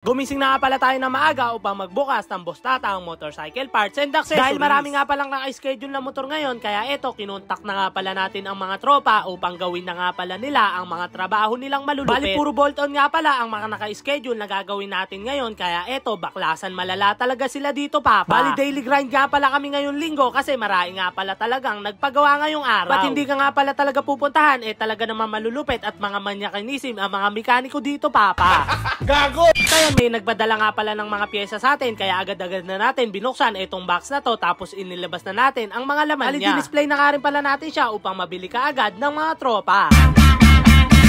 Gumising na nga pala tayo na maaga upang magbukas ng Bostatang Motorcycle Parts and Accessories. Dahil marami nga palang naka-schedule na motor ngayon, kaya eto, kinontak na nga pala natin ang mga tropa upang gawin na nga pala nila ang mga trabaho nilang malulupit. Bali, puro bolt-on nga pala ang mga naka-schedule na gagawin natin ngayon, kaya eto, baklasan malala talaga sila dito, papa. Bali, daily grind nga pala kami ngayon linggo kasi marami nga pala talagang nagpagawa ngayong araw. Ba't hindi ka nga pala talaga pupuntahan, talaga naman malulupit at mga manyakinisim ang mga mekaniko dito, papa. Gago! Kaya may nagpadala nga pala ng mga pyesa sa atin, kaya agad-agad na natin binuksan itong box na to, tapos inilabas na natin ang mga laman niya. Display na nga rin pala natin siya upang mabili ka agad ng mga tropa.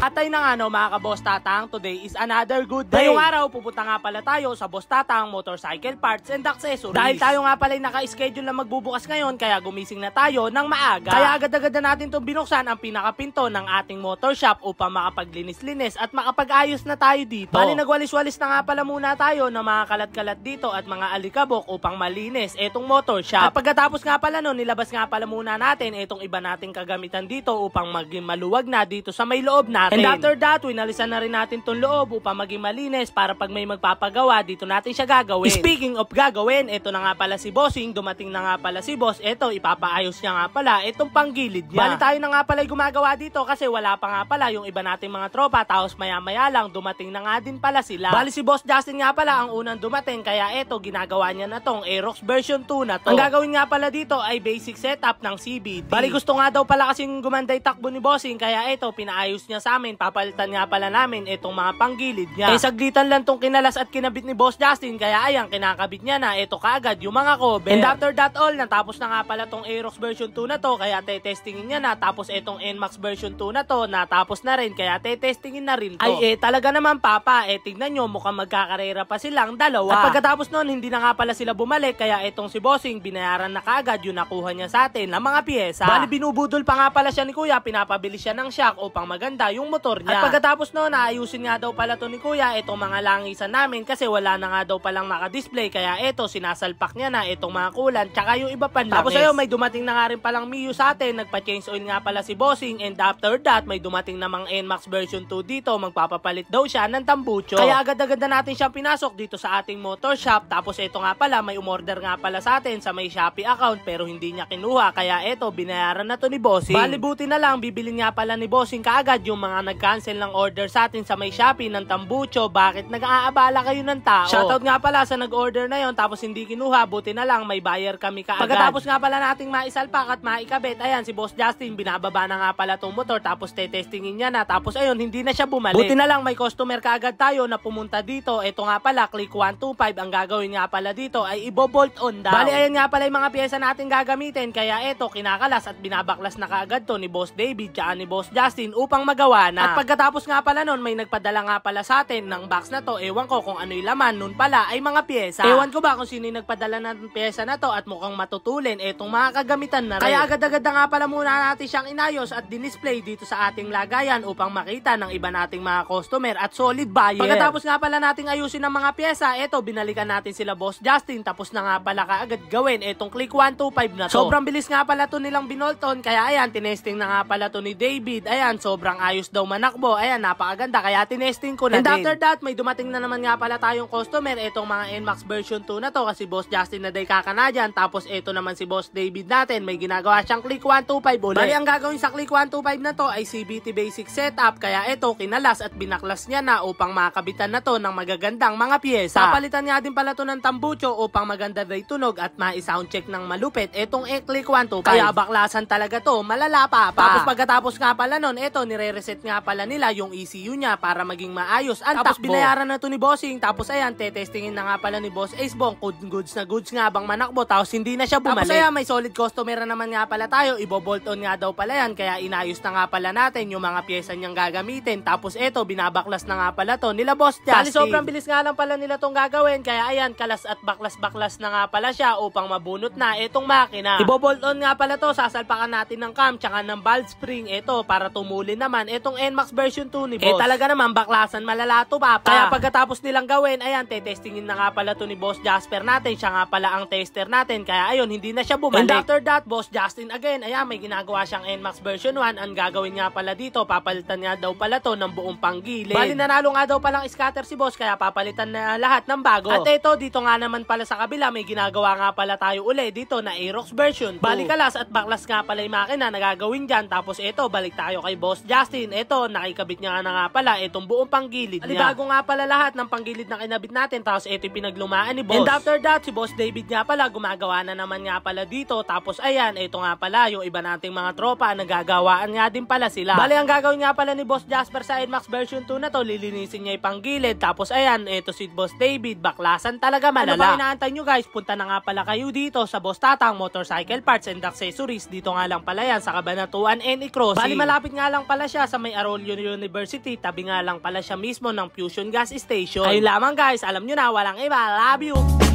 At tayo na nga mga ka-Boss Tatang, today is another good day. Ngayong araw, pupunta nga pala tayo sa Boss Tatang Motorcycle Parts and Accessories. Dahil tayo nga pala naka-schedule na magbubukas ngayon, kaya gumising na tayo ng maaga. Kaya agad-agad na natin itong binuksan ang pinakapinto ng ating motor shop upang makapaglinis-linis at makapag-ayos na tayo dito. Bali, nagwalis-walis na nga pala muna tayo ng mga kalat-kalat dito at mga alikabok upang malinis itong motor shop. At pagkatapos nga pala nun, nilabas nga pala muna natin itong iba nating kagamitan dito upang maging maluwag na dito sa may loob natin. And after that, winalisan na rin natin itong loob upang maging malinis para pag may magpapagawa, dito natin siya gagawin. Speaking of gagawin, ito na nga pala si Bossing, dumating na nga pala si Boss. Ito, ipapaayos niya nga pala itong panggilid niya. Bali, tayo na nga pala gumagawa dito kasi wala pa nga pala yung iba nating mga tropa, tapos maya-maya lang dumating na nga din pala sila. Bali, si Boss Justin nga pala ang unang dumating, kaya ito, ginagawa niya na tong Aerox version 2 na to. Ang gagawin nga pala dito ay basic setup ng CBT. Bali, gusto nga daw pala kasing gumanday takbo ni Bossing, kaya ito, pinaayos niya sa amin. Papalitan nga pala namin itong mga panggilid niya. Saglitan lang tong kinalas at kinabit ni Boss Justin, kaya ayan, kinakabit niya na ito kaagad yung mga cover. And after that all, natapos na nga pala tong Aerox version 2 na to, kaya testingin niya na. Tapos itong NMAX version 2 na to, natapos na rin, kaya testingin na rin to. Ay talaga naman papa, tignan nyo, mukhang magkakarera pa silang dalawa. At pagkatapos nun, hindi na nga pala sila bumalik, kaya itong si Bossing, binayaran na kaagad yung nakuha niya sa atin ng mga pyesa. Bali, binubudol pa nga pala siya ni Kuya, pinapabili siya ng shock upang maganda yung motor niya. At pagkatapos no, naayusin nga daw pala to ni Kuya itong mga langisan namin kasi wala na nga daw palang naka-display, kaya ito, sinasalpak niya na itong mga kulan tsaka yung iba pan langis. Tapos ayun, may dumating na nga rin palang Mio sa atin, nagpa-change oil nga pala si Bossing, and after that, may dumating namang NMAX version 2 dito, magpapapalit daw siya ng tambucho. Kaya agad-agad na natin siyang pinasok dito sa ating motor shop. Tapos ito nga pala, may umorder nga pala sa atin sa may Shopee account pero hindi niya kinuha, kaya ito, binayaran na to ni Bossing. Bali, buti na lang, bibili nga pala ni Bossing kaagad yung mga nag-cancel ng order sa atin sa may Shopee ng tambucho. Bakit nag-aabala kayo ng tao? Shoutout nga pala sa nag-order na yon, tapos hindi kinuha, buti na lang may buyer kami kaagad. Pagkatapos nga pala nating maisalpak at maikabit, ayan, si Boss Justin, binababa na nga pala tong motor, tapos testingin niya na, tapos ayun, hindi na siya bumalik. Buti na lang may customer kaagad tayo na pumunta dito. Ito nga pala, Click 125, ang gagawin nga pala dito ay ibo-bolt on daw. Bali, ayan nga pala yung mga pyesa natin gagamitin, kaya ito, kinakalas at binabaklas na kaagad to ni Boss David tsaka ni Boss Justin upang magawa na. At pagkatapos nga pala nun, may nagpadala nga pala sa atin ng box na to. Ewan ko kung ano yung laman, nun pala ay mga pyesa. Ewan ko ba kung sino yung nagpadala ng pyesa na to, at mukhang matutulin itong mga kagamitan na rin. Kaya agad-agad na nga pala muna natin siyang inayos at dinisplay dito sa ating lagayan upang makita ng iba nating mga customer at solid buyer. Pagkatapos nga pala nating ayusin ng mga pyesa, eto, binalikan natin sila Boss Justin, tapos na nga pala kaagad gawin itong Click 125 na to. Sobrang bilis nga pala to nilang binolton, kaya ayan, tinesting na nga pala to ni David. Ayan, sobrang ayos daw manakbo. Ayan, napakaganda, kaya tinesting ko na din. And after that, may dumating na naman nga pala tayong customer, itong mga NMAX version 2 na to, kasi Boss Justin na day kakanadyan. Tapos ito naman si Boss David natin, may ginagawa siyang Click 125 ulit. Bali, ang gagawin sa Click 125 na to ay CBT basic setup, kaya ito, kinalas at binaklas niya na upang makabitan na to ng magagandang mga pyesa. Papalitan nga din pala to ng tambucho upang maganda day tunog at ma-soundcheck ng malupit itong Click 125. Kaya baklasan talaga to, malala pa. Tapos pagkatapos nga pala nun, ito, nire-reset nga pala nila yung ECU niya para maging maayos ang tapos takbo. Binayaran na to ni Bossing, tapos ayan, testingin na nga pala ni Boss Ace Bong kung goods na goods nga bang manakbo, tapos hindi na siya bumalik. Tapos ayan, may solid customer na naman nga pala tayo, ibo-bolt on nga daw pala yan, kaya inayos na nga pala natin yung mga pyesa niyang gagamitin. Tapos eto, binabaklas na nga pala to nila Boss Justin. Bali, sobrang bilis nga lang pala nila tong gagawin, kaya ayan, kalas at baklas-baklas na nga pala siya upang mabunot na itong makina. Ibo-bolt on nga pala to, sasalpakan natin ng cam tsaka ng valve spring ito para tumuli naman itong itong NMAX version 2 ni Boss. Talaga naman baklasan malalato pa. Kaya pagkatapos nilang gawin, ayan, tetestingin na nga pala to ni Boss Jasper natin. Siya nga pala ang tester natin. Kaya ayun, hindi na siya bumalik. And after that, Boss Justin again, ayan, may ginagawa siyang NMAX version 1. Ang gagawin nga pala dito, papalitan nga daw pala to ng buong panggilid. Bali nanalo nga daw palang scatter si Boss, kaya papalitan na lahat ng bago. At ito, dito nga naman pala sa kabila, may ginagawa nga pala tayo uli dito na Aerox version 2. Bali kalas at baklas nga pala yung makina na gagawin dyan. Tapos ito, balik tayo kay Boss Justin. Ito, nakikabit niya nga pala itong buong panggilid niya. Bago nga pala lahat ng panggilid na kinabit natin. Tapos ito yung pinaglumaan ni Boss. And after that, si Boss David nga pala, gumagawa na naman nga pala dito. Tapos ayan, ito nga pala yung iba nating mga tropa, nagagawaan nga din pala sila. Bali, ang gagawin nga pala ni Boss Jasper sa NMAX version 2 na to, lilinisin niya yung panggilid. Tapos ayan, ito si Boss David, baklasan talaga malala. Ano ba inaantay nyo guys? Punta na nga pala kayo dito sa Boss Tatang Motorcycle Parts and Accessories. Dito nga lang pala yan sa Cabanatuan NE Crossing. Bali, malapit nga lang pala siya sa may Arroyo University. Tabi nga lang pala siya mismo ng Fusion Gas Station. Ayun lamang guys, alam nyo na, walang iba. Love you!